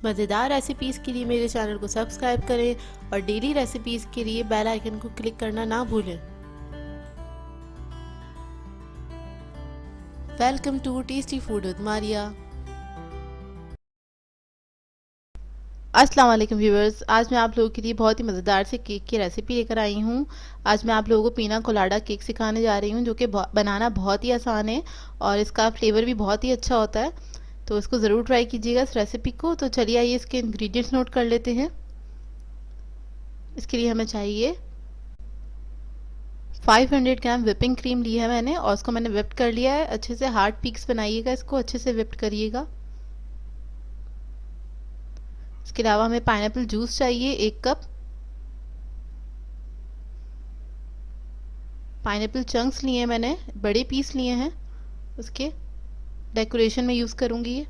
मज़ेदार रेसिपीज़ के लिए मेरे चैनल को सब्सक्राइब करें और डेली रेसिपीज़ के लिए बेल आइकन को क्लिक करना ना भूलें। Welcome to tasty food with Maria. अस्सलाम वालेकुम व्यूवर्स, आज मैं आप लोगों के लिए बहुत ही मज़ेदार से केक की रेसिपी लेकर आई हूँ। आज मैं आप लोगों को पीना कोलाडा केक सिखाने जा रही हूँ, जो कि बनाना बहुत ही आसान है और इसका फ्लेवर भी बहुत ही अच्छा होता है। तो इसको ज़रूर ट्राई कीजिएगा इस रेसिपी को। तो चलिए आइए इसके इंग्रेडिएंट्स नोट कर लेते हैं। इसके लिए हमें चाहिए 500 ग्राम विपिंग क्रीम ली है मैंने और उसको मैंने विप्ड कर लिया है। अच्छे से हार्ड पीक्स बनाइएगा, इसको अच्छे से विप्ड करिएगा। इसके अलावा हमें पाइनएप्पल जूस चाहिए 1 कप। पाइनएप्पल चंक्स लिए हैं मैंने, बड़े पीस लिए हैं, उसके डेकोरेशन में यूज़ करूँगी ये।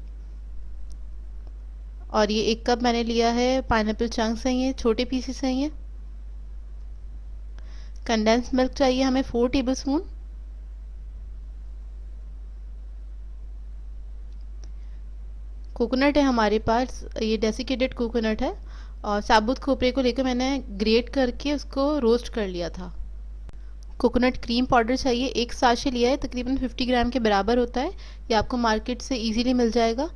और ये 1 कप मैंने लिया है पाइनएप्पल चंक्स हैं, ये छोटे पीसेस हैं ये। कंडेंस मिल्क चाहिए हमें 4 टेबलस्पून। कोकोनट है हमारे पास, ये डेसिकेटेड कोकोनट है और साबुत खोपरे को लेकर मैंने ग्रेट करके उसको रोस्ट कर लिया था। कोकोनट क्रीम पाउडर चाहिए, 1 साशे लिया है, तकरीबन 50 ग्राम के बराबर होता है। ये आपको मार्केट से इजीली मिल जाएगा।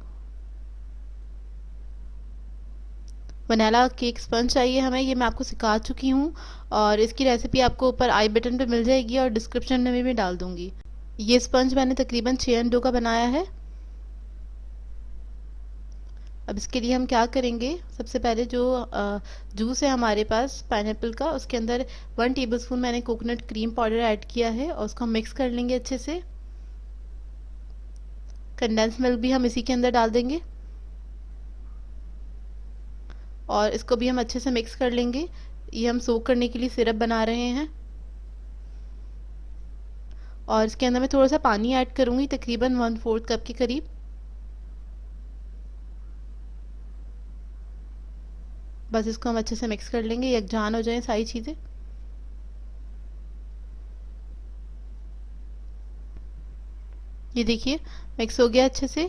वनीला केक स्पंज चाहिए हमें, ये मैं आपको सिखा चुकी हूँ और इसकी रेसिपी आपको ऊपर आई बटन पे मिल जाएगी और डिस्क्रिप्शन में भी डाल दूँगी। ये स्पंज मैंने तकरीबन 6 अंडों का बनाया है। अब इसके लिए हम क्या करेंगे, सबसे पहले जो जूस है हमारे पास पाइनएप्पल का, उसके अंदर 1 टेबलस्पून मैंने कोकोनट क्रीम पाउडर ऐड किया है और उसको हम मिक्स कर लेंगे अच्छे से। कंडेंस मिल्क भी हम इसी के अंदर डाल देंगे और इसको भी हम अच्छे से मिक्स कर लेंगे। ये हम सोक करने के लिए सिरप बना रहे हैं और इसके अंदर मैं थोड़ा सा पानी ऐड करूँगी, तकरीबन 1/4 कप के करीब। बस इसको हम अच्छे से मिक्स कर लेंगे, यकजान हो जाए सारी चीज़ें। ये देखिए मिक्स हो गया अच्छे से।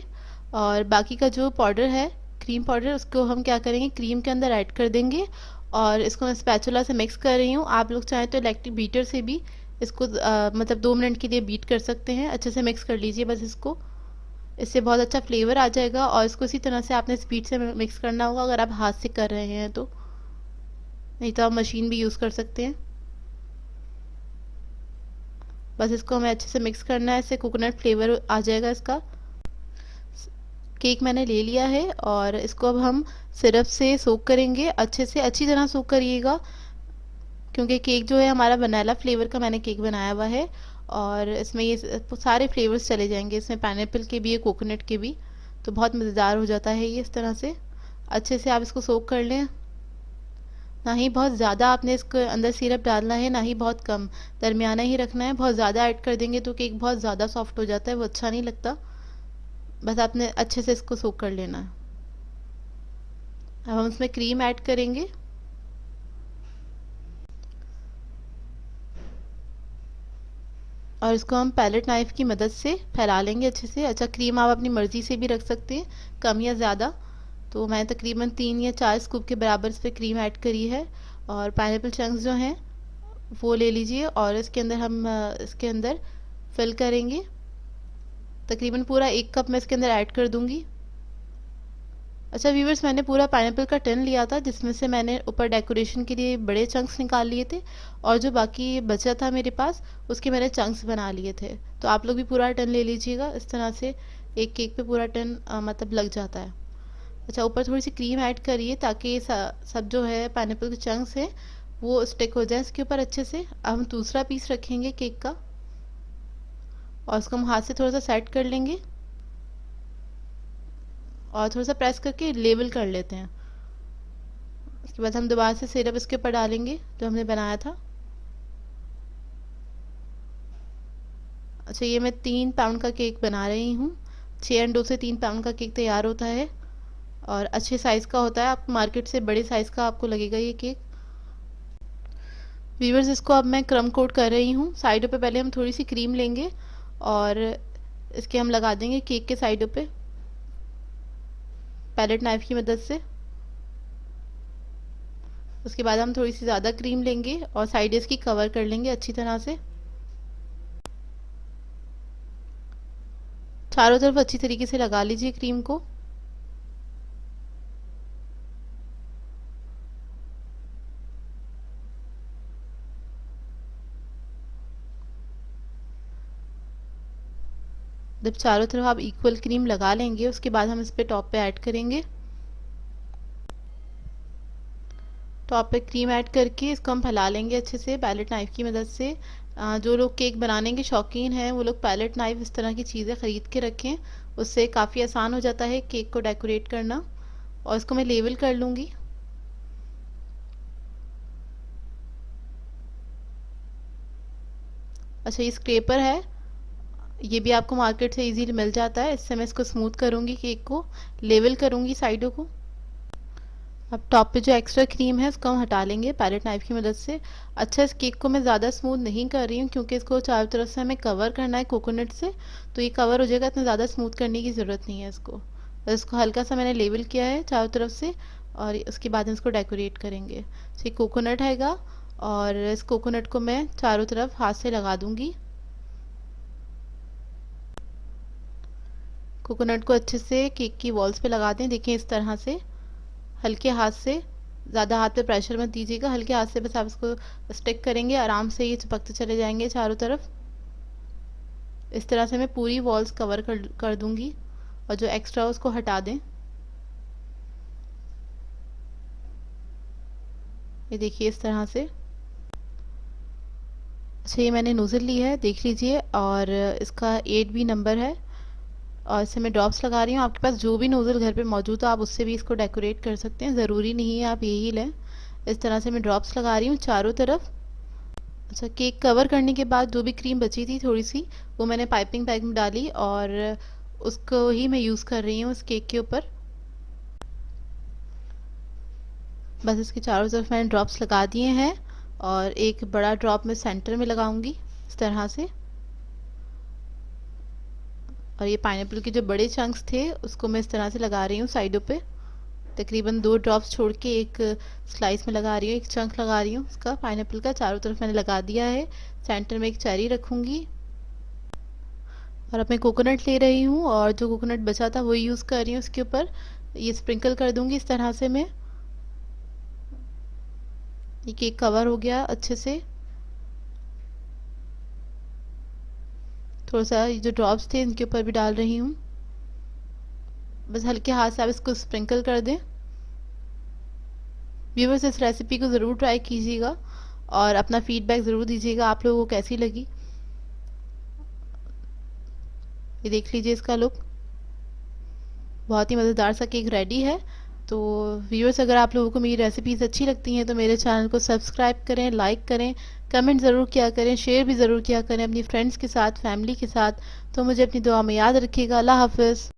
और बाकी का जो पाउडर है क्रीम पाउडर, उसको हम क्या करेंगे, क्रीम के अंदर ऐड कर देंगे और इसको मैं स्पैचुला से मिक्स कर रही हूँ। आप लोग चाहें तो इलेक्ट्रिक बीटर से भी इसको मतलब 2 मिनट के लिए बीट कर सकते हैं। अच्छे से मिक्स कर लीजिए बस इसको, इससे बहुत अच्छा फ्लेवर आ जाएगा। और इसको इसी तरह से आपने स्पीड से मिक्स करना होगा अगर आप हाथ से कर रहे हैं तो, नहीं तो आप मशीन भी यूज़ कर सकते हैं। बस इसको हमें अच्छे से मिक्स करना है, इससे कोकोनट फ्लेवर आ जाएगा इसका। केक मैंने ले लिया है और इसको अब हम सिरप से सोक करेंगे अच्छे से, अच्छी तरह सोक करिएगा क्योंकि केक जो है हमारा वनीला फ्लेवर का मैंने केक बनाया हुआ है और इसमें ये सारे फ्लेवर्स चले जाएंगे, इसमें पाइनएप्पल के भी है, कोकोनट के भी, तो बहुत मज़ेदार हो जाता है ये। इस तरह से अच्छे से आप इसको सोक कर लें। ना ही बहुत ज़्यादा आपने इसके अंदर सिरप डालना है, ना ही बहुत कम, दरमियाना ही रखना है। बहुत ज़्यादा ऐड कर देंगे तो केक बहुत ज़्यादा सॉफ्ट हो जाता है, वो अच्छा नहीं लगता। बस आपने अच्छे से इसको सोक कर लेना है। अब हम इसमें क्रीम ऐड करेंगे और इसको हम पैलेट नाइफ़ की मदद से फैला लेंगे अच्छे से। अच्छा, क्रीम आप अपनी मर्ज़ी से भी रख सकते हैं, कम या ज़्यादा। तो मैं तकरीबन 3 या 4 स्कूप के बराबर इस पर क्रीम ऐड करी है। और पाइनएप्पल चंक्स जो हैं वो ले लीजिए और इसके अंदर हम इसके अंदर फिल करेंगे। तकरीबन पूरा 1 कप मैं इसके अंदर ऐड कर दूंगी। अच्छा व्यूवर्स, मैंने पूरा पाइनएप्पल का टन लिया था जिसमें से मैंने ऊपर डेकोरेशन के लिए बड़े चंक्स निकाल लिए थे और जो बाकी बचा था मेरे पास उसके मैंने चंक्स बना लिए थे। तो आप लोग भी पूरा टन ले लीजिएगा, इस तरह से एक केक पे पूरा टन मतलब लग जाता है। अच्छा, ऊपर थोड़ी सी क्रीम ऐड करिए ताकि सब जो है पाइनएप्पल के चंक्स हैं वो स्टिक हो जाए इसके ऊपर अच्छे से। अब हम दूसरा पीस रखेंगे केक का और उसको हम हाथ से थोड़ा सा सेट कर लेंगे और थोड़ा सा प्रेस करके लेवल कर लेते हैं। उसके बाद हम दोबारा से सिरप इसके ऊपर डालेंगे जो हमने बनाया था। अच्छा, ये मैं 3 पाउंड का केक बना रही हूँ। 6 अंडों से 3 पाउंड का केक तैयार होता है और अच्छे साइज़ का होता है। आप मार्केट से बड़े साइज़ का आपको लगेगा ये केक। व्यूवर्स, इसको अब मैं क्रम कोट कर रही हूँ। साइडों पे पहले हम थोड़ी सी क्रीम लेंगे और इसके हम लगा देंगे केक के साइडों पे। पैलेट नाइफ की मदद से। उसके बाद हम थोड़ी सी ज़्यादा क्रीम लेंगे और साइड इसकी कवर कर लेंगे अच्छी तरह से। चारों तरफ अच्छी तरीके से लगा लीजिए क्रीम को। जब चारों तरफ आप इक्वल क्रीम लगा लेंगे उसके बाद हम इस पे टॉप पे ऐड करेंगे। टॉप पे क्रीम ऐड करके इसको हम फैला लेंगे अच्छे से पैलेट नाइफ की मदद से। जो लोग केक बनाने के शौकीन हैं वो लोग पैलेट नाइफ इस तरह की चीज़ें ख़रीद के रखें, उससे काफ़ी आसान हो जाता है केक को डेकोरेट करना। और इसको मैं लेवल कर लूँगी। अच्छा, ये स्क्रेपर है, ये भी आपको मार्केट से इजीली मिल जाता है। इससे मैं इसको स्मूथ करूँगी, केक को लेवल करूँगी साइडों को। अब टॉप पे जो एक्स्ट्रा क्रीम है उसको हम हटा लेंगे पैलेट नाइफ की मदद से। अच्छा, इस केक को मैं ज़्यादा स्मूथ नहीं कर रही हूँ क्योंकि इसको चारों तरफ से हमें कवर करना है कोकोनट से, तो ये कवर हो जाएगा, इतना ज़्यादा स्मूथ करने की ज़रूरत नहीं है इसको। बस इसको हल्का सा मैंने लेवल किया है चारों तरफ से और उसके बाद हम इसको डेकोरेट करेंगे। तो ये कोकोनट हैगा और इस कोकोनट को मैं चारों तरफ हाथ से लगा दूँगी। कोकोनट को अच्छे से केक की वॉल्स पे लगा दें। देखिए इस तरह से हल्के हाथ से, ज़्यादा हाथ पे प्रेशर मत दीजिएगा, हल्के हाथ से बस आप इसको स्टिक करेंगे, आराम से ये चिपकते चले जाएंगे चारों तरफ। इस तरह से मैं पूरी वॉल्स कवर कर दूंगी और जो एक्स्ट्रा उसको हटा दें। ये देखिए इस तरह से। अच्छा, ये मैंने नोज़ल ली है, देख लीजिए, और इसका 8B नंबर है और इससे मैं ड्रॉप्स लगा रही हूँ। आपके पास जो भी नोज़ल घर पे मौजूद हो आप उससे भी इसको डेकोरेट कर सकते हैं, ज़रूरी नहीं है आप यही लें। इस तरह से मैं ड्रॉप्स लगा रही हूँ चारों तरफ। अच्छा, केक कवर करने के बाद जो भी क्रीम बची थी थोड़ी सी, वो मैंने पाइपिंग बैग में डाली और उसको ही मैं यूज़ कर रही हूँ इस केक के ऊपर। बस इसके चारों तरफ मैंने ड्रॉप्स लगा दिए हैं और एक बड़ा ड्रॉप मैं सेंटर में लगाऊंगी इस तरह से। और ये पाइनएप्पल के जो बड़े चंक्स थे उसको मैं इस तरह से लगा रही हूँ साइडों पे, तकरीबन 2 ड्रॉप्स छोड़ के एक स्लाइस में लगा रही हूँ, एक चंक लगा रही हूँ उसका पाइनएप्पल का। चारों तरफ मैंने लगा दिया है। सेंटर में एक चेरी रखूँगी और अब मैं कोकोनट ले रही हूँ और जो कोकोनट बचा था वही यूज़ कर रही हूँ उसके ऊपर। ये स्प्रिंकल कर दूँगी इस तरह से मैं। ये केक कवर हो गया अच्छे से। थोड़ा सा ये जो ड्रॉप्स थे इनके ऊपर भी डाल रही हूँ। बस हल्के हाथ से आप इसको स्प्रिंकल कर दें। व्यूअर्स, इस रेसिपी को ज़रूर ट्राई कीजिएगा और अपना फीडबैक ज़रूर दीजिएगा आप लोगों को कैसी लगी। ये देख लीजिए इसका लुक, बहुत ही मज़ेदार सा केक रेडी है। तो व्यूअर्स, अगर आप लोगों को मेरी रेसिपीज़ अच्छी लगती हैं तो मेरे चैनल को सब्सक्राइब करें, लाइक करें, कमेंट ज़रूर किया करें, शेयर भी ज़रूर किया करें अपनी फ्रेंड्स के साथ, फैमिली के साथ। तो मुझे अपनी दुआ में याद रखिएगा। अल्लाह हाफ़िज़।